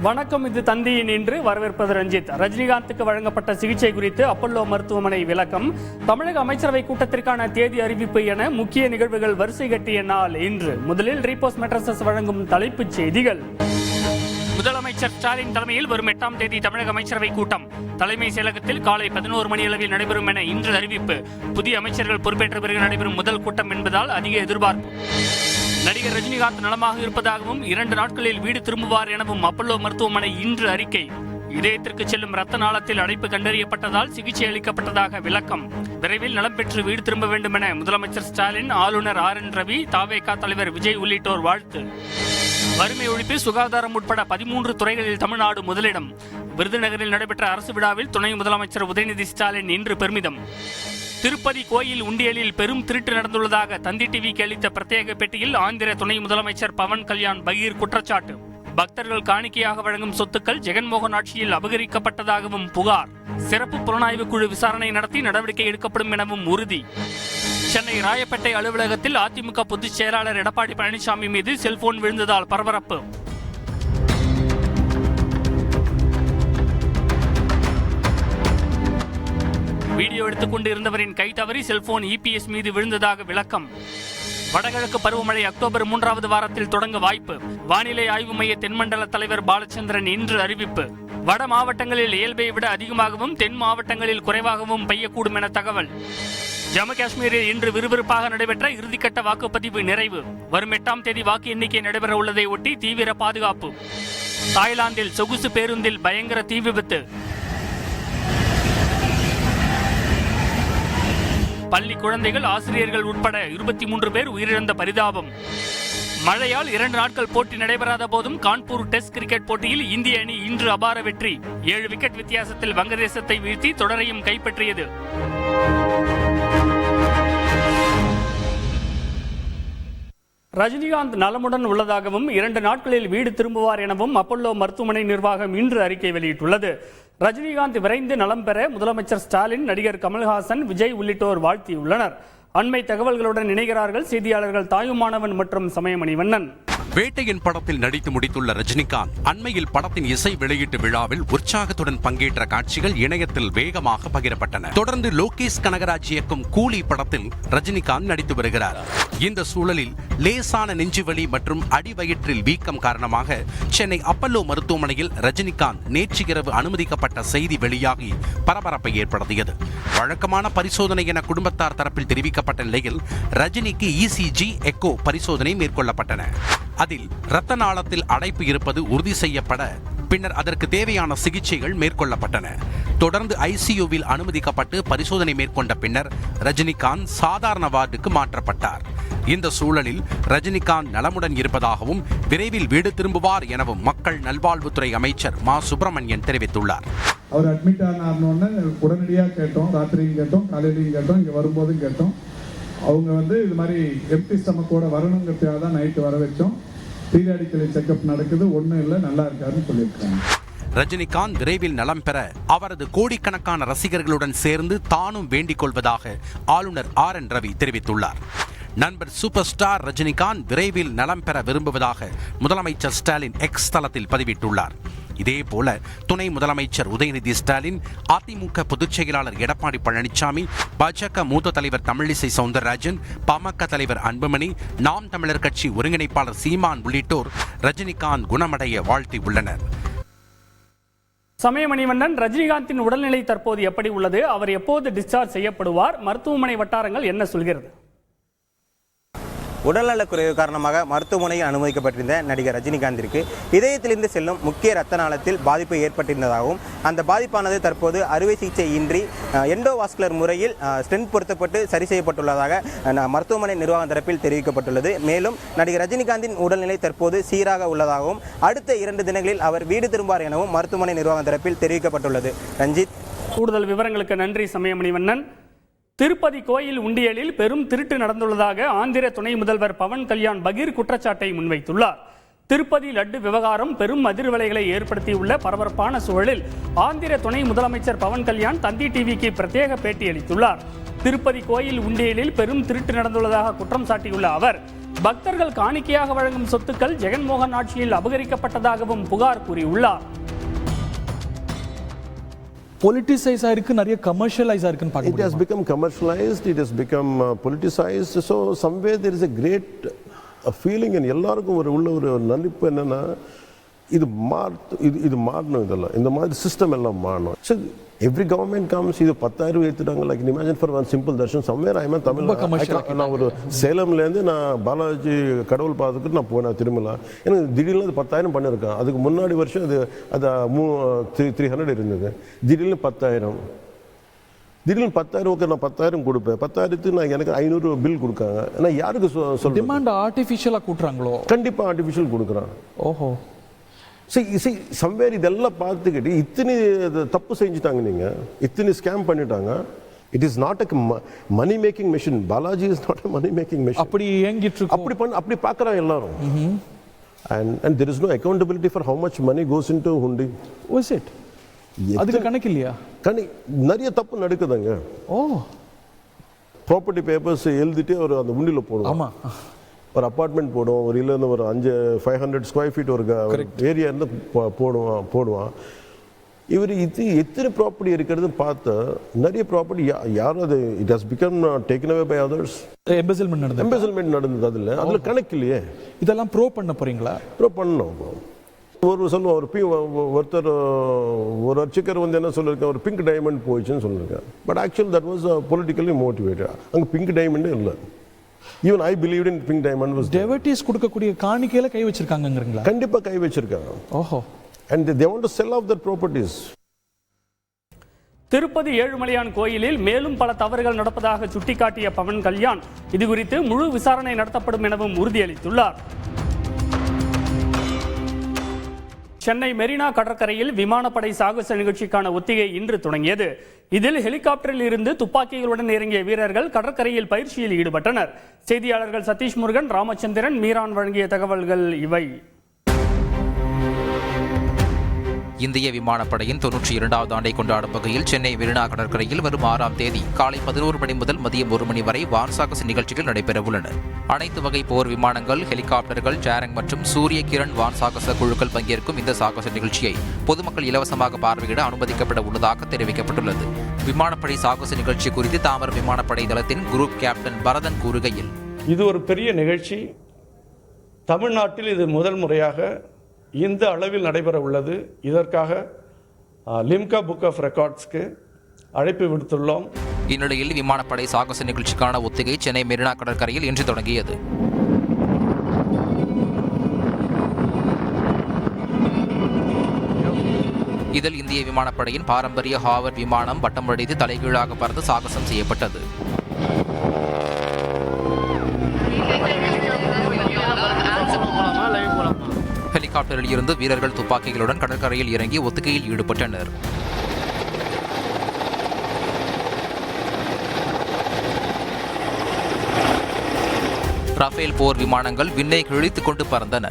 வணக்கம், இது தந்தியின் இன்று. வரவேற்பது ரஞ்சித். ரஜினிகாந்துக்கு வழங்கப்பட்ட சிகிச்சை குறித்து அப்பல்லோ மருத்துவமனை விளக்கம், தமிழக அமைச்சரவை கூட்டத்திற்கான தேதி அறிவிப்பு என முக்கிய நிகழ்வுகள் வரிசை கட்டிய நாள் இன்று. முதலில் ரீபோஸ் மெட்ரஸஸ் வழங்கும் தலைப்புச் செய்திகள். முதலமைச்சர் ஸ்டாலின் தலைமையில் வரும் 8ஆம் தேதி தமிழக அமைச்சரவை கூட்டம் தலைமை செயலகத்தில் காலை 11 மணி அளவில் நடைபெறும் என இன்று அறிவிப்பு. புதிய அமைச்சர்கள் பொறுப்பேற்ற பிறகு நடைபெறும் முதல் கூட்டம் என்பதால் அதிக எதிர்பார்ப்பு. நடிகர் ரஜினிகாந்த் நலமாக இருப்பதாகவும் 2 நாட்களில் வீடு திரும்புவார் எனவும் அப்பல்லோ மருத்துவமனை இன்று அறிக்கை. இதயத்திற்கு செல்லும் ரத்த நாளத்தில் அடைப்பு கண்டறியப்பட்டதால் சிகிச்சை அளிக்கப்பட்டதாக விளக்கம். விரைவில் நலம் பெற்று வீடு திரும்ப வேண்டும் என முதலமைச்சர் ஸ்டாலின், ஆளுநர் RN ரவி, தவேக தலைவர் விஜய் உள்ளிட்டோர் வாழ்த்து. வறுமை ஒழிப்பு, சுகாதாரம் உட்பட 13 துறைகளில் தமிழ்நாடு முதலிடம். விருதுநகரில் நடைபெற்ற அரசு விழாவில் துணை முதலமைச்சர் உதயநிதி ஸ்டாலின் இன்று பெருமிதம். திருப்பதி கோயில் உண்டியலில் பெரும் திருட்டு நடந்துள்ளதாக தந்தி டிவிக்கு அளித்த பிரத்யேக பேட்டியில் ஆந்திர துணை முதலமைச்சர் பவன் கல்யாண் பகீர் குற்றச்சாட்டு. பக்தர்கள் காணிக்கையாக வழங்கும் சொத்துக்கள் ஜெகன்மோகன் ஆட்சியில் அபகரிக்கப்பட்டதாகவும் புகார். சிறப்பு புலனாய்வு குழு விசாரணை நடத்தி நடவடிக்கை எடுக்கப்படும் எனவும் உறுதி. சென்னை ராயப்பேட்டை அலுவலகத்தில் அதிமுக பொதுச் செயலாளர் எடப்பாடி பழனிசாமி மீது செல்போன் விழுந்ததால் பரபரப்பு. வீடியோ எடுத்துக் கொண்டு இருந்தவரின் கை தவறி செல்போன் EPS மீது விழுந்ததாக விளக்கம். வடகிழக்கு பருவமழை அக்டோபர் 3வது வாரத்தில் தொடங்க வாய்ப்பு. வானிலை ஆய்வு மைய தென்மண்டல தலைவர் பாலச்சந்திரன் இன்று அறிவிப்பு. வட மாவட்டங்களில் இயல்பை விட அதிகமாகவும் தென் மாவட்டங்களில் குறைவாகவும் பெய்யக்கூடும் என தகவல். ஜம்மு காஷ்மீரில் இன்று விறுவிறுப்பாக நடைபெற்ற இறுதிக்கட்ட வாக்குப்பதிவு நிறைவு. வரும் 8ஆம் தேதி வாக்கு எண்ணிக்கை நடைபெற உள்ளதை ஒட்டி தீவிர பாதுகாப்பு. தாய்லாந்தில் சொகுசு பேருந்தில் பயங்கர தீ விபத்து. பள்ளி குழந்தைகள், ஆசிரியர்கள் உட்பட 23 பேர் உயிரிழந்த பரிதாபம். மழையால் 2 நாட்கள் போட்டி நடைபெறாத போதும் கான்பூர் டெஸ்ட் கிரிக்கெட் போட்டியில் இந்திய அணி இன்று அபார வெற்றி. 7 விக்கெட் வித்தியாசத்தில் வங்கதேசத்தை வீழ்த்தி தொடரையும் கைப்பற்றியது. ரஜினிகாந்த் நலமுடன் உள்ளதாகவும் 2 நாட்களில் வீடு திரும்புவார் எனவும் அப்பல்லோ மருத்துவமனை நிர்வாகம் இன்று அறிக்கை வெளியிட்டுள்ளது. ரஜினிகாந்த் விரைந்து நலம் பெற முதலமைச்சர் ஸ்டாலின், நடிகர் கமல்ஹாசன், விஜய் உள்ளிட்டோர் வாழ்த்தியுள்ளனர். அண்மை தகவல்களுடன் இணைகிறார்கள் செய்தியாளர்கள் தாயுமானவன் மற்றும் சமயமணிவண்ணன். வேட்டையின் படத்தில் நடித்து முடித்துள்ள ரஜினிகாந்த் அண்மையில் படத்தின் இசை வெளியீட்டு விழாவில் உற்சாகத்துடன் பங்கேற்ற காட்சிகள் இணையத்தில் வேகமாக பகிரப்பட்டன. தொடர்ந்து லோகேஷ் கனகராஜ் இயக்கும் கூலி படத்தில் ரஜினிகாந்த் நடித்து வருகிறார். இந்த சூழலில் லேசான நெஞ்சுவலி மற்றும் அடிவயிற்றில் வீக்கம் காரணமாக சென்னை அப்பல்லோ மருத்துவமனையில் ரஜினிகாந்த் நேற்று இரவு அனுமதிக்கப்பட்ட செய்தி வெளியாகி பரபரப்பை ஏற்படுத்தியது. வழக்கமான பரிசோதனை என குடும்பத்தார் தரப்பில் தெரிவிக்கப்பட்ட நிலையில் ரஜினிக்கு ECG, எக்கோ பரிசோதனை மேற்கொள்ளப்பட்டன. அதில் இரத்த நாளத்தில் அடைப்பு இருப்பது உறுதி செய்யப்பட பின்னர் அதற்கு தேவையான சிகிச்சைகள் மேற்கொள்ளப்பட்டன. தொடர்ந்து ICUவில் அனுமதிக்கப்பட்டு பரிசோதனை மேற்கொண்ட பின்னர் ரஜினிகாந்த் சாதாரண வார்டுக்கு மாற்றப்பட்டார். இந்த சூழலில் ரஜினிகாந்த் நலமுடன் இருப்பதாகவும் விரைவில் வீடு திரும்புவார் எனவும் மக்கள் நல்வாழ்வுத்துறை அமைச்சர் மா. சுப்பிரமணியன் தெரிவித்துள்ளார். அவர் அட்மிட் ஆனார்னு உடனடியாக கேட்டோம், ராத்திரியும் கேட்டோம், காலையிலையும் கேட்டோம், இங்கே வரும்போதும் கேட்டோம். அவங்க இது மாதிரி எம்டி ஸ்டமக்கோட வரணுங்கிறதுக்காக தான் நைட்டு வர வச்சோம். பீரியாடிக்கலி செக்அப் நடக்குது, ஒன்றும் இல்லை, நல்லா இருக்காருன்னு சொல்லியிருக்காங்க. ரஜினிகாந்த் விரைவில் நலம் பெற அவரது கோடிக்கணக்கான ரசிகர்களுடன் சேர்ந்து தானும் வேண்டிக் கொள்வதாக ஆளுநர் RN ரவி தெரிவித்துள்ளார். நண்பர் சூப்பர் ஸ்டார் ரஜினிகாந்த் விரைவில் நலம் பெற விரும்புவதாக முதலமைச்சர் ஸ்டாலின் X தளத்தில் பதிவிட்டுள்ளார். இதேபோல துணை முதலமைச்சர் உதயநிதி ஸ்டாலின், அதிமுக பொதுச் செயலாளர் எடப்பாடி பழனிசாமி, பாஜக மூத்த தலைவர் தமிழிசை சவுந்தரராஜன், பாமக தலைவர் அன்புமணி, நாம் தமிழர் கட்சி ஒருங்கிணைப்பாளர் சீமான் உள்ளிட்டோர் ரஜினிகாந்த் குணமடைய வாழ்த்தியுள்ளனர். சமயமணிவண்ணன், ரஜினிகாந்தின் உடல்நிலை தற்போது எப்படி உள்ளது? அவர் எப்போது டிஸ்சார்ஜ் செய்யப்படுவார்? மருத்துவமனை வட்டாரங்கள் என்ன சொல்கிறது? உடல்நலக்குறைவு காரணமாக மருத்துவமனையில் அனுமதிக்கப்பட்டிருந்த நடிகர் ரஜினிகாந்திற்கு இதயத்திலிருந்து செல்லும் முக்கிய இரத்த நாளத்தில் பாதிப்பு ஏற்பட்டிருந்ததாகவும், அந்த பாதிப்பானது தற்போது அறுவை சிகிச்சை இன்றி எண்டோவாஸ்குலர் முறையில் ஸ்டென்ட் பொருத்தப்பட்டு சரி செய்யப்பட்டுள்ளதாக மருத்துவமனை நிர்வாகம் தரப்பில் தெரிவிக்கப்பட்டுள்ளது. மேலும் நடிகர் ரஜினிகாந்தின் உடல்நிலை தற்போது சீராக உள்ளதாகவும், அடுத்த 2 தினங்களில் அவர் வீடு திரும்பார் எனவும் மருத்துவமனை நிர்வாகம் தரப்பில் தெரிவிக்கப்பட்டுள்ளது. ரஞ்சித், கூடுதல் விவரங்களுக்கு நன்றி சமயமணிவண்ணன். திருப்பதி கோயில் உண்டியலில் பெரும் திருட்டு நடந்துள்ளதாக ஆந்திர துணை முதல்வர் பவன் கல்யாண் பகீர் குற்றச்சாட்டை முன்வைத்துள்ளார். திருப்பதி லட்டு விவகாரம் பெரும் அதிர்வலைகளை ஏற்படுத்தியுள்ள பரபரப்பான சூழலில் ஆந்திர துணை முதலமைச்சர் பவன் கல்யாண் தந்தி டிவிக்கு பிரத்யேக பேட்டி அளித்துள்ளார். திருப்பதி கோயில் உண்டியலில் பெரும் திருட்டு நடந்துள்ளதாக குற்றம் சாட்டியுள்ள அவர், பக்தர்கள் காணிக்கையாக வழங்கும் சொத்துக்கள் ஜெகன்மோகன் ஆட்சியில் அபகரிக்கப்பட்டதாகவும் புகார் கூறியுள்ளார். Politicized ஆயிருக்கு, நிறைய கமர்ஷியலைஸ் ஆயிருக்குன்னு பார்க்க It has become commercialized, it has become politicized. So somewhere there is a great feeling in எல்லாருக்கும் உள்ள ஒரு நலிப்பு என்னன்னா இது மாறணும், இதெல்லாம் இந்த மாதிரி சிஸ்டம் எல்லாம் மாறணும். ஸோ எவ்ரி கவர்மெண்ட் கம்ஸ் இது 10,000 ஏற்றுட்டாங்க. Like imagine for one simple darshan somewhere I Tamil. நான் ஒரு சேலம்லேருந்து நான் பாலாஜி கடவுள் பார்த்துட்டு நான் போனேன் திருமலா. எனக்கு திடீர்னு அது 10,000 பண்ணியிருக்கேன். அதுக்கு முன்னாடி வருஷம் அது 300 இருந்தது. திடீர்னு 10,000. திடீர்னு 10,000 ஓகே நான் 10,000 கொடுப்பேன். 10,000க்கு நான் எனக்கு 500 பில் கொடுக்காங்க. ஏன்னா யாருக்கு சொல்ல டிமாண்ட் ஆர்டிஃபிஷியலாக கூட்டுறாங்களோ? கண்டிப்பாக ஆர்டிஃபிஷியல் கொடுக்குறான். ஓஹோ. சம்வேர் இதெல்லாம் பார்த்துக்கிட்டு இத்தனை தப்பு செஞ்சுட்டாங்க, நீங்கள் இத்தனை ஸ்கேம் பண்ணிட்டாங்க. It is not a money making machine. Balaji is not a money making machine. அப்படி ஏங்கிட்டு இருக்கு, அப்படி பார்க்குறாங்க எல்லாரும். And there is no accountability for how much money goes into hundi. Was it? அதுக்கு கணக்கு இல்லையா? நிறைய தப்பு நடக்குதுங்க. ஓ. ப்ராப்பர்ட்டி பேப்பர்ஸ் எழுதிட்டு அவர் அந்த உண்டியில் போடுவோம். ஆமாம். ஒரு அப்பார்ட்மெண்ட் போடுவோம், ஒரு இல்லைன்னு ஒரு 500 ஸ்கொயர் ஃபீட் ஒரு ஏரியா இருந்து போடுவான். இவர் எத்தனை ப்ராப்பர்ட்டி இருக்கிறது பார்த்தா நிறைய ப்ராப்பர்ட்டி யாரும் அது it has become taken away by others. Embezzlement நடந்தது. அதில் கணக்கு இல்லையே. இதெல்லாம் ப்ரூவ் பண்ண போறீங்களா? ப்ரூவ் பண்ணணும். சொல்லுவோம் ஒருத்தர் ஒரு அர்ச்சகர் என்ன சொல்லியிருக்கேன், ஒரு பிங்க் டைமண்ட் போயிடுச்சுன்னு சொல்லியிருக்கேன். But actually that was politically motivated. அங்கே பிங்க் டைமண்டே இல்லை. Even I believed in pink diamond was devotees கொடுக்கக்கூடிய காணிக்கையில கை வச்சிருக்காங்கங்கறீங்களா? கண்டிப்பா கை வச்சிருக்காங்க. ஓஹோ. And they want to sell off their properties. Tirupati Ezhumalaiyan கோயிலில் மேலும் பல தவறுகள் நடப்பதாக சுட்டிக்காட்டிய பவன் கல்யாண் இதுகுறித்து முழு விசாரணை நடத்தப்படும் எனவும் உறுதியளித்துள்ளார். சென்னை மெரினா கடற்கரையில் விமானப்படை சாகச நிகழ்ச்சிக்கான ஒத்திகை இன்று தொடங்கியது. இதில் ஹெலிகாப்டரில் இருந்து துப்பாக்கிகளுடன் இறங்கிய வீரர்கள் கடற்கரையில் பயிற்சியில் ஈடுபட்டனர். செய்தியாளர்கள் சதீஷ் முருகன், ராமச்சந்திரன், மீரான் வழங்கிய தகவல்கள் இவை. இந்திய விமானப்படையின் 92வது ஆண்டை கொண்டாடும் வகையில் சென்னை மெரினா கடற்கரையில் வரும் 6ஆம் தேதி காலை 11 மணி முதல் மதியம் 1 மணி வரை வான்சாகச நிகழ்ச்சிகள் நடைபெறவுள்ளன. அனைத்து வகை போர் விமானங்கள், ஹெலிகாப்டர்கள், சேரங் மற்றும் சூரிய கிரண் வான்சாகச குழுக்கள் பங்கேற்கும் இந்த சாகச நிகழ்ச்சியை பொதுமக்கள் இலவசமாக பார்வையிட அனுமதிக்கப்பட உள்ளதாக தெரிவிக்கப்பட்டுள்ளது. விமானப்படை சாகச நிகழ்ச்சி குறித்து தாமரம் விமானப்படை தளத்தின் குரூப் கேப்டன் பரதன் கூறுகையில், இது ஒரு பெரிய நிகழ்ச்சி. தமிழ்நாட்டில் இது முதல் முறையாக இந்த அளவில் நடைபெற உள்ளது. இதற்காக லிம்கா புக் ஆஃப் ரெக்கார்ட்ஸ்க்கு அழைப்பு விடுத்துள்ளோம். இந்நிலையில் விமானப்படை சாகச நிகழ்ச்சிக்கான ஒத்திகை சென்னை மெரினா கடற்கரையில் இன்று தொடங்கியது. இதில் இந்திய விமானப்படையின் பாரம்பரிய ஹாவர்ட் விமானம் வட்டம் அடித்து தலைகீழாக பறந்து சாகசம் செய்யப்பட்டது. ஹெலிகாப்டரில் இருந்து வீரர்கள் துப்பாக்கிகளுடன் கடற்கரையில் இறங்கி ஒத்திகையில் ஈடுபட்டனர். ரஃபேல் போர் விமானங்கள் விண்ணை கிழித்துக் கொண்டு பறந்தன.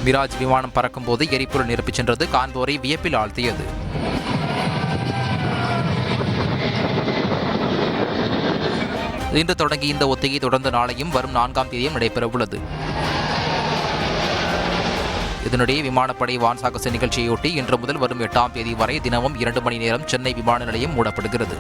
மிராஜ் விமானம் பறக்கும்போது எரிபொருள் நிரப்பிச் சென்றது காண்போரை வியப்பில் ஆழ்த்தியது. இன்று தொடங்கி இந்த ஒத்திகை தொடர்ந்து நாளையும் வரும் 4ஆம் தேதியும் நடைபெறவுள்ளது. இதனிடையே விமானப்படை வான்சாகச நிகழ்ச்சியையொட்டி இன்று முதல் வரும் 8ஆம் தேதி வரை தினமும் 2 மணி நேரம் சென்னை விமான நிலையம் மூடப்படுகிறது.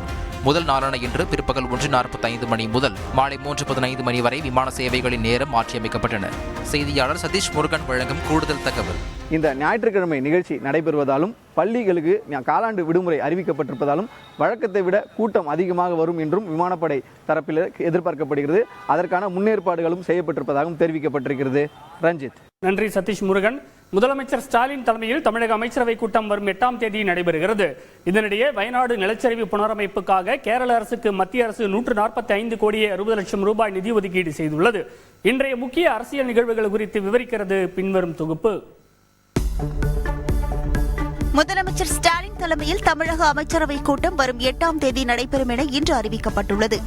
முதல் நாளான இன்று பிற்பகல் 1:45 மணி முதல் மாலை 3:15 மணி வரை விமான சேவைகளின் நேரம் மாற்றியமைக்கப்பட்டன. செய்தியாளர் சதீஷ் முருகன் வழங்கும் கூடுதல் தகவல். இந்த ஞாயிற்றுக்கிழமை நிகழ்ச்சி நடைபெறுவதாலும் பள்ளிகளுக்கு காலாண்டு விடுமுறை அறிவிக்கப்பட்டிருப்பதாலும் வழக்கத்தை விட கூட்டம் அதிகமாக வரும் என்றும் விமானப்படை தரப்பில் எதிர்பார்க்கப்படுகிறது. அதற்கான முன்னேற்பாடுகளும் செய்யப்பட்டிருப்பதாகவும் தெரிவிக்கப்பட்டிருக்கிறது. ரஞ்சித். நன்றி சதீஷ் முருகன். முதலமைச்சர் ஸ்டாலின் தலைமையில் தமிழக அமைச்சரவை கூட்டம் வரும் 8ஆம் தேதி நடைபெறுகிறது. இதனிடையே வயநாடு நிலச்சரிவு புனரமைப்புக்காக கேரள அரசுக்கு மத்திய அரசு 145 கோடியே 60 லட்சம் ரூபாய் நிதி ஒதுக்கீடு செய்துள்ளது. இன்றைய முக்கிய அரசியல் நிகழ்வுகள் குறித்து விவரிக்கிறது பின்வரும் தொகுப்பு. முதலமைச்சர் ஸ்டாலின் தலைமையில் தமிழக அமைச்சரவை கூட்டம் வரும் 8ஆம் தேதி நடைபெறும் என இன்று அறிவிக்கப்பட்டுள்ளது.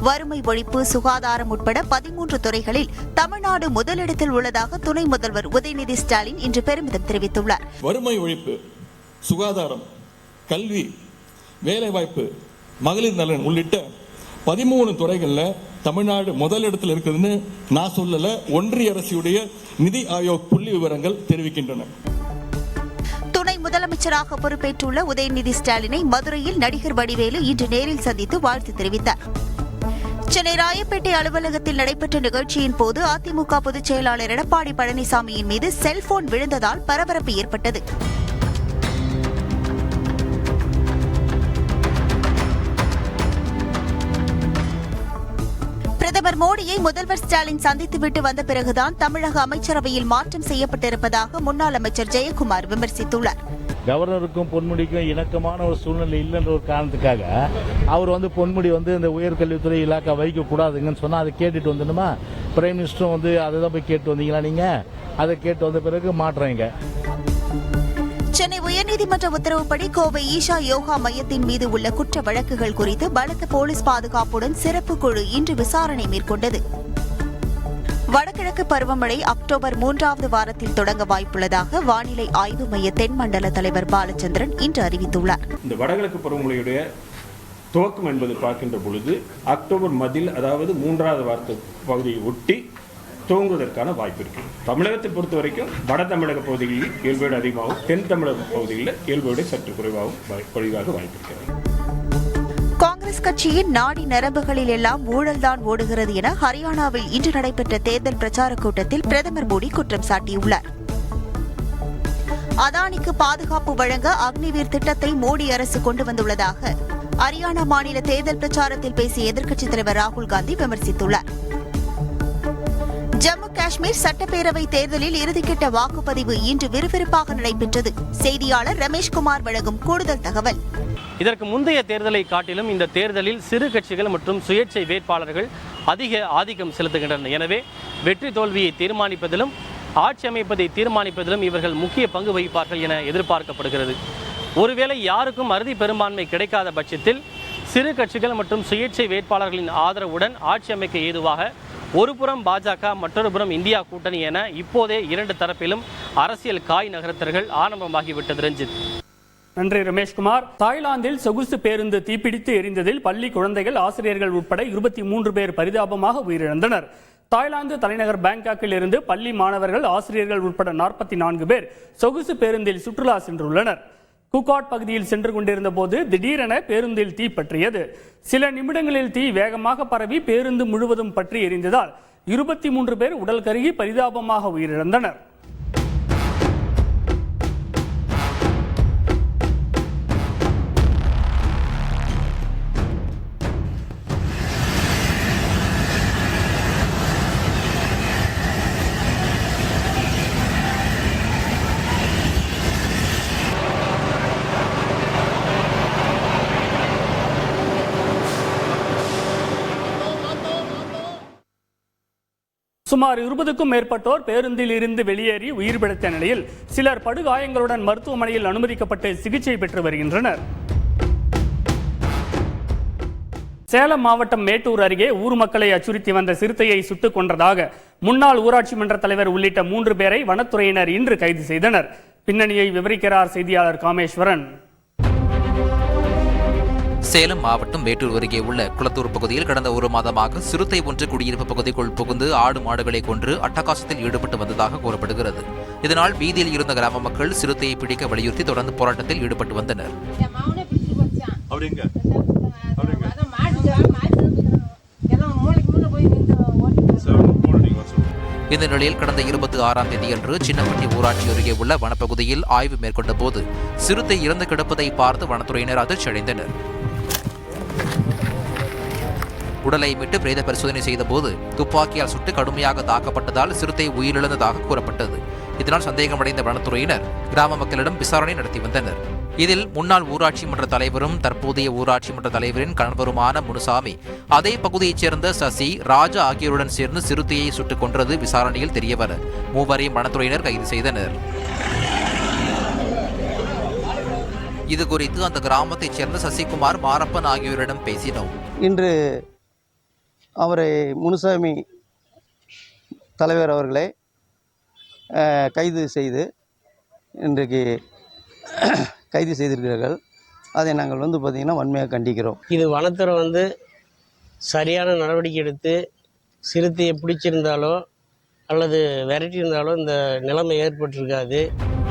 வறுமை ஒழிப்பு, சுகாதாரம் உட்பட 13 துறைகளில் தமிழ்நாடு முதலிடத்தில் உள்ளதாக துணை முதல்வர் உதயநிதி ஸ்டாலின் இன்று பெருமிதம் தெரிவித்துள்ளார். வறுமை ஒழிப்பு சுகாதாரம், கல்வி, வேலைவாய்ப்பு, மகளிர் நலன் உள்ளிட்ட 13 துறைகளில் தமிழ்நாடு முதலிடத்தில் இருக்குதுன்னு நான் சொல்லல, ஒன்றிய அரசுடைய நிதி ஆயோக் புள்ளி விவரங்கள் தெரிவிக்கின்றன. துணை முதலமைச்சராக பொறுப்பேற்றுள்ள உதயநிதி ஸ்டாலினை மதுரையில் நடிகர் வடிவேலு இன்று நேரில் சந்தித்து வாழ்த்து தெரிவித்தார். சென்னை ராயப்பேட்டை அலுவலகத்தில் நடைபெற்ற நிகழ்ச்சியின் போது அதிமுக பொதுச் செயலாளர் எடப்பாடி பழனிசாமியின் மீது செல்போன் விழுந்ததால் பரபரப்பு ஏற்பட்டது. பிரதமர் மோடியை முதல்வர் ஸ்டாலின் சந்தித்துவிட்டு வந்த பிறகுதான் தமிழக அமைச்சரவையில் மாற்றம் செய்யப்பட்டிருப்பதாக முன்னாள் அமைச்சர் ஜெயக்குமார் விமர்சித்துள்ளார். கவர்னருக்கும் பொன்முடிக்கும் இணக்கமான ஒரு சூழ்நிலை இல்லைன்ற ஒரு காரணத்துக்காக அவர் பொன்முடி இந்த உயர்கல்வித்துறை இலாக்கா வைக்கக்கூடாதுங்கன்னு சொன்னால் அதை கேட்டுட்டு வந்துடுமா? பிரைம் மினிஸ்டரும் அதை தான் போய் கேட்டு வந்தீங்களா? நீங்கள் அதை கேட்டு வந்த பிறகு மாற்றுறீங்க. சென்னை உயர்நீதிமன்ற உத்தரவுப்படி கோவை ஈஷா யோகா மையத்தின் மீது உள்ள குற்ற வழக்குகள் குறித்து பலத்த போலீஸ் பாதுகாப்புடன் சிறப்பு குழு இன்று விசாரணை மேற்கொண்டது. வடகிழக்கு பருவமழை அக்டோபர் 3வது வாரத்தில் தொடங்க வாய்ப்புள்ளதாக வானிலை ஆய்வு மைய தென்மண்டல தலைவர் பாலச்சந்திரன் இன்று அறிவித்துள்ளார். இந்த வடகிழக்கு பருவமழையுடைய துவக்கம் என்பது பார்க்கின்ற பொழுது அக்டோபர் மதில், அதாவது 3வது வாரத்து பகுதியை ஒட்டி துவங்குவதற்கான வாய்ப்பு இருக்கு. தமிழகத்தை பொறுத்த வரைக்கும் வட தமிழக பகுதிகளில் இயல்போடு அதிகமாகவும், தென் தமிழக பகுதிகளில் இயல்போடு சற்று குறைவாகவும் பொழிவாக வாய்ப்பு இருக்கிறது. காங்கிரஸ் கட்சியின் நாடி நரம்புகளில் எல்லாம் ஊழல்தான் ஓடுகிறது என ஹரியானாவில் இன்று நடைபெற்ற தேர்தல் பிரச்சாரக் கூட்டத்தில் பிரதமர் மோடி குற்றம் சாட்டியுள்ளார். அதானிக்கு பாதுகாப்பு வழங்க அக்னிவீர் திட்டத்தை மோடி அரசு கொண்டு வந்துள்ளதாக ஹரியானா மாநில தேர்தல் பிரச்சாரத்தில் பேசிய எதிர்க்கட்சித் தலைவர் ராகுல் காந்தி விமர்சித்துள்ளார். ஜம்மு காஷ்மீர் சட்டப்பேரவை தேர்தலில் இறுதிக்கட்ட வாக்குப்பதிவு இன்று விறுவிறுப்பாக நடைபெற்றது. செய்தியாளர் ரமேஷ்குமார் வழங்கும் கூடுதல் தகவல். இதற்கு முந்தைய தேர்தலை காட்டிலும் இந்த தேர்தலில் சிறு கட்சிகள் மற்றும் சுயேட்சை வேட்பாளர்கள் அதிக ஆதிக்கம் செலுத்துகின்றனர். எனவே வெற்றி தோல்வியை தீர்மானிப்பதிலும் ஆட்சி அமைப்பதை தீர்மானிப்பதிலும் இவர்கள் முக்கிய பங்கு வகிப்பார்கள் என எதிர்பார்க்கப்படுகிறது. ஒருவேளை யாருக்கும் அறுதி பெரும்பான்மை கிடைக்காத பட்சத்தில் சிறு கட்சிகள் மற்றும் சுயேட்சை வேட்பாளர்களின் ஆதரவுடன் ஆட்சி அமைக்க ஏதுவாக ஒருபுறம் பாஜக, மற்றொரு புறம் இந்தியா கூட்டணி என இப்போதே இரண்டு தரப்பிலும் அரசியல் காய் நகர்த்தல்கள் ஆரம்பமாகிவிட்டது. ரஞ்சித். நன்றி ரமேஷ்குமார். தாய்லாந்தில் சொகுசு பேருந்து தீப்பிடித்து எரிந்ததில் பள்ளி குழந்தைகள், ஆசிரியர்கள் உட்பட 23 பேர் பரிதாபமாக உயிரிழந்தனர். தாய்லாந்து தலைநகர் பாங்காக்கில் இருந்து பள்ளி மாணவர்கள், ஆசிரியர்கள் உட்பட 44 பேர் சொகுசு பேருந்தில் சுற்றுலா சென்றுள்ளனர். குகாட் பகுதியில் சென்று கொண்டிருந்த போது திடீரென பேருந்தில் தீ பற்றியது. சில நிமிடங்களில் தீ வேகமாக பரவி பேருந்து முழுவதும் பற்றி எரிந்ததால் 23 பேர் உடல் கருகி பரிதாபமாக உயிரிழந்தனர். சுமார் 20க்கும் மேற்பட்டோர் பேருந்தில் இருந்து வெளியேறி உயிர் பிழைத்த நிலையில் சிலர் படுகாயங்களுடன் மருத்துவமனையில் அனுமதிக்கப்பட்டு சிகிச்சை பெற்று வருகின்றனர். சேலம் மாவட்டம் மேட்டூர் அருகே ஊர் மக்களை அச்சுறுத்தி வந்த சிறுத்தையை சுட்டுக் கொன்றதாக முன்னாள் ஊராட்சி மன்ற தலைவர் உள்ளிட்ட 3 பேரை வனத்துறையினர் இன்று கைது செய்தனர். பின்னணியை விவரிக்கிறார் செய்தியாளர் காமேஸ்வரன். சேலம் மாவட்டம் மேட்டூர் அருகே உள்ள குளத்தூர் பகுதியில் கடந்த ஒரு மாதமாக சிறுத்தை ஒன்று குடியிருப்பு பகுதிக்குள் புகுந்து ஆடு மாடுகளை கொன்று அட்டகாசத்தில் ஈடுபட்டு வந்ததாக கூறப்படுகிறது. இதனால் வீதியில் இருந்த கிராம மக்கள் சிறுத்தையை பிடிக்க வலியுறுத்தி தொடர்ந்து போராட்டத்தில் ஈடுபட்டு வந்தனர். இந்த நிலையில் கடந்த 26ஆம் தேதியன்று சின்னப்பட்டி ஊராட்சி அருகே உள்ள வனப்பகுதியில் ஆய்வு மேற்கொண்ட போது சிறுத்தை இறந்து கிடப்பதை பார்த்து வனத்துறையினர் அதிர்ச்சி அடைந்தனர். உடலை மீட்டு பிரேத பரிசோதனை செய்தபோது துப்பாக்கியால் சுட்டு கடுமையாக தாக்கப்பட்டதால் சிறுத்தை உயிரிழந்ததாக கூறப்பட்டது. இதனால் சந்தேகமடைந்த வனத்துறையினர் கிராம மக்களிடம் விசாரணை நடத்தி வந்தனர். இதில் முன்னாள் ஊராட்சி மன்ற தலைவரும் தற்போதைய ஊராட்சி மன்ற தலைவரின் கணவருமான முனுசாமி, அதே பகுதியைச் சேர்ந்த சசி, ராஜா ஆகியோருடன் சேர்ந்து சிறுத்தையை சுட்டுக் கொன்றது விசாரணையில் தெரியவர மூவரையும் வனத்துறையினர் கைது செய்தனர். இதுகுறித்து அந்த கிராமத்தைச் சேர்ந்த சசிகுமார், மாரப்பன் ஆகியோரிடம் பேசினோம். இன்று அவரை முனுசாமி தலைவர் அவர்களை கைது செய்து இன்றைக்கு கைது செய்திருக்கிறார்கள். அதை நாங்கள் பார்த்திங்கன்னா வன்மையாக கண்டிக்கிறோம். இது வனத்துறை சரியான நடவடிக்கை எடுத்து சிறுத்தையை பிடிச்சிருந்தாலோ அல்லது விரட்டியிருந்தாலோ இந்த நிலைமை ஏற்பட்டிருக்காது.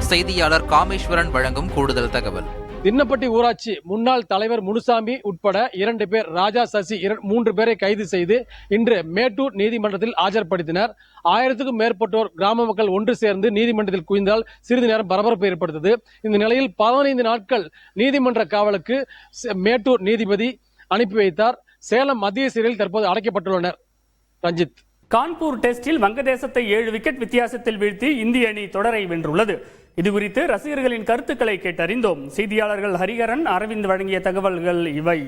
செய்தியாளர் காமேஸ்வரன் வழங்கும் கூடுதல் தகவல். தின்னப்பட்டி ஊராட்சி முன்னாள் தலைவர் முனுசாமி உட்பட 2 பேர், ராஜா, சசி 3 பேரை கைது செய்து இன்று மேட்டூர் நீதிமன்றத்தில் ஆஜர்படுத்தினர். 1000க்கும் மேற்பட்டோர் கிராம மக்கள் ஒன்று சேர்ந்து நீதிமன்றத்தில் குவிந்தால் சிறிது நேரம் பரபரப்பு ஏற்படுத்தது. இந்த நிலையில் 15 நாட்கள் நீதிமன்ற காவலுக்கு மேட்டூர் நீதிபதி அனுப்பி வைத்தார். சேலம் மத்திய சிறையில் தற்போது அடைக்கப்பட்டுள்ளனர். ரஞ்சித். கான்பூர் டெஸ்டில் வங்கதேசத்தை 7 விக்கெட் வித்தியாசத்தில் வீழ்த்தி இந்திய அணி தொடரை வென்றுள்ளது. இதுகுறித்து ரசிகர்களின் கருத்துக்களை கேட்டறிந்தோம். செய்தியாளர்கள் ஹரிகரன், அரவிந்த் வழங்கிய தகவல்கள் இவை.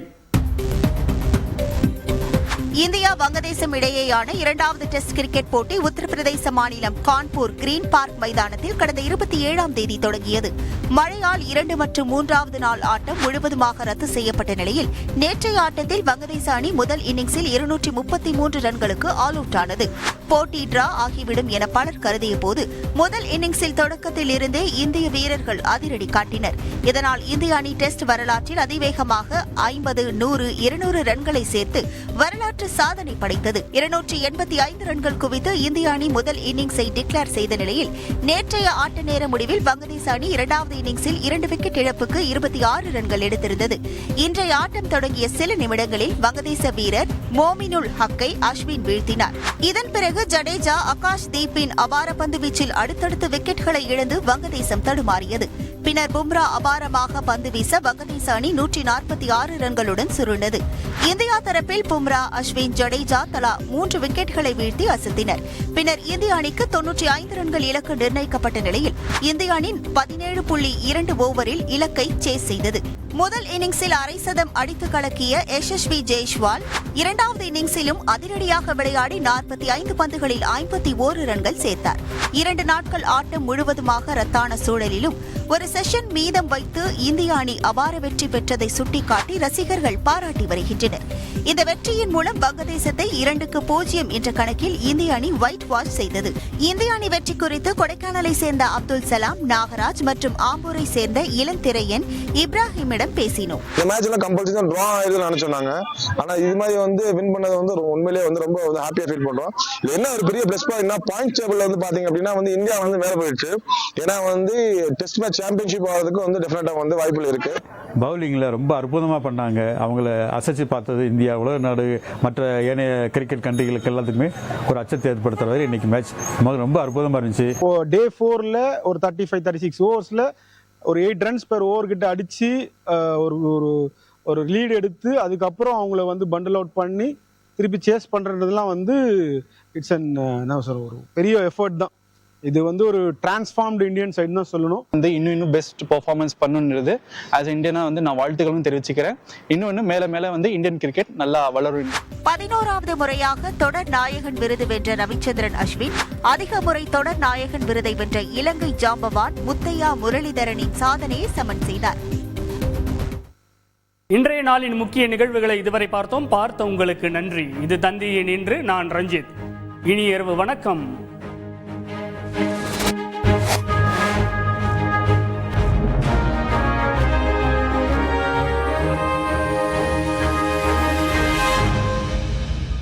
இந்தியா வங்கதேசம் இடையேயான 2வது டெஸ்ட் கிரிக்கெட் போட்டி உத்தரப்பிரதேச மாநிலம் கான்பூர் கிரீன் பார்க் மைதானத்தில் கடந்த 27ஆம் தேதி தொடங்கியது. மழையால் 2 மற்றும் 3வது நாள் ஆட்டம் முழுவதுமாக ரத்து செய்யப்பட்ட நிலையில் நேற்றைய ஆட்டத்தில் வங்கதேச அணி முதல் இன்னிங்ஸில் 233 ரன்களுக்கு ஆல் அவுட் ஆனது. போட்டி டிரா ஆகிவிடும் என பலர் கருதிய போது முதல் இன்னிங்ஸில் தொடக்கத்தில் இருந்தே இந்திய வீரர்கள் அதிரடி காட்டினர். இதனால் இந்திய அணி டெஸ்ட் வரலாற்றில் அதிவேகமாக 50, 100, 200 ரன்களை சேர்த்து வரலாற்று சாதனை படைத்தது. 285 ரன்கள் குவித்து இந்திய அணி முதல் இன்னிங்ஸை டிக்ளேர் செய்த நிலையில் நேற்றைய ஆட்ட நேர முடிவில் வங்கதேச அணி 2வது இன்னிங்ஸில் 2 விக்கெட் இழப்புக்கு 26 ரன்கள் எடுத்திருந்தது. இன்றைய ஆட்டம் தொடங்கிய சில நிமிடங்களில் வங்கதேச வீரர் மோமினுல் ஹக்கை அஸ்வின் வீழ்த்தினார். இதன் பிறகு ஜடேஜா, ஆகாஷ் தீப்பின் அபார பந்து வீச்சில் அடுத்தடுத்து விக்கெட்களை இழந்து வங்கதேசம் தடுமாறியது. பின்னர் பும்ரா அபாரமாக பந்து வீச வங்கதேச அணி 146 ரன்களுடன் சுருண்டது. இந்தியா தரப்பில் பும்ரா, அஸ்வின், ஜடேஜா தலா 3 விக்கெட்களை வீழ்த்தி அசத்தினர். பின்னர் இந்திய அணிக்கு 95 ரன்கள் இலக்கு நிர்ணயிக்கப்பட்ட நிலையில் இந்திய அணி 17.2 ஓவரில் இலக்கை சேஸ் செய்தது. முதல் இன்னிங்ஸில் அரை சதம் அடித்து கலக்கிய யசஸ்வி ஜெய்ஸ்வால் 2வது இன்னிங்ஸிலும் அதிரடியாக விளையாடி 45 பந்துகளில் 51 ரன்கள் சேர்த்தார். 2 நாட்கள் ஆட்டம் முழுவதுமாக ரத்தான சூழலிலும் ஒரு செஷன் மீதம் வைத்து இந்திய அணி அபார வெற்றி பெற்றதை சுட்டிக்காட்டி ரசிகர்கள் பாராட்டி வருகின்றனர். இந்த வெற்றியின் மூலம் வங்கதேசத்தை 2-0 என்ற கணக்கில் இந்திய அணி ஒயிட் வாஷ் செய்தது. இந்திய அணி வெற்றி குறித்து கொடைக்கானலை சேர்ந்த அப்துல் சலாம், நாகராஜ் மற்றும் ஆம்பூரை சேர்ந்த இளந்திரையன் இப்ராஹிமிடம் பேசினோம். இந்த மேட்ச்ல கம்பல்சரி டிரா ஆயிடுதுன்னு நினைச்சாங்க. ஆனா இது மாதிரி வின் பண்ணது உண்மையிலேயே ரொம்ப ஹாப்பியா ஃபீல் பண்றோம். என்ன ஒரு பெரிய பிளஸ் பாயிண்ட்னா பாயிண்ட் டேபிள்ல பாத்தீங்க அப்படின்னா இந்தியா மேல போயிடுச்சு. ஏன்னா டெஸ்ட் மேட்ச் சாம்பியன்ஷிப் ஆகிறதுக்கு டெஃபினட்டா வாய்ப்புகள் இருக்கு. பவுலிங்ல ரொம்ப அற்புதமா பண்ணாங்க. அவங்கள அசைச்சு பார்த்தது இந்தியா, உலக நாடு, மற்ற ஏனைய கிரிக்கெட் கண்ட்ரிகளுக்கு எல்லாத்துக்குமே ஒரு அச்சத்தை ஏற்படுத்துறது இன்னைக்கு மேட்ச் ரொம்ப அற்புதமா இருந்துச்சு. டே 4ல ஒரு 35-36 ஓவர்ஸ்ல ஒரு 8 ரன்ஸ் பெர் ஓவர் கிட்ட அடிச்சு ஒரு லீடு எடுத்து அதுக்கப்புறம் அவங்கள பண்டில் அவுட் பண்ணி திருப்பி சேஸ் பண்றதுலாம் இட்ஸ் ஒரு பெரிய எஃபர்ட் தான். இது ஒரு டிரான்ஸ்ஃபார்ம்டு இந்தியன் சைடு தான் சொல்லணும். இன்னும் பெஸ்ட் பெர்ஃபார்மன்ஸ் பண்ணணுன்றது ஆஸ் இந்தியனா நான் வாழ்த்துக்களும் தெரிவிச்சுக்கிறேன். இன்னும் மேல இந்தியன் கிரிக்கெட் நல்லா வளரும். 11வது முறையாக தொடர் நாயகன் விருது வென்ற ரவிச்சந்திரன் அஸ்வின் அதிக முறை தொடர் நாயகன் விருதை வென்ற இலங்கை ஜாம்பவான் முத்தையா முரளிதரனின் சாதனையை சமன் செய்தார். இன்றைய நாளின் முக்கிய நிகழ்வுகளை இதுவரை பார்த்தோம். பார்த்த உங்களுக்கு நன்றி. இது தந்தியின் இன்று. நான் ரஞ்சித். இனி இரவு வணக்கம்.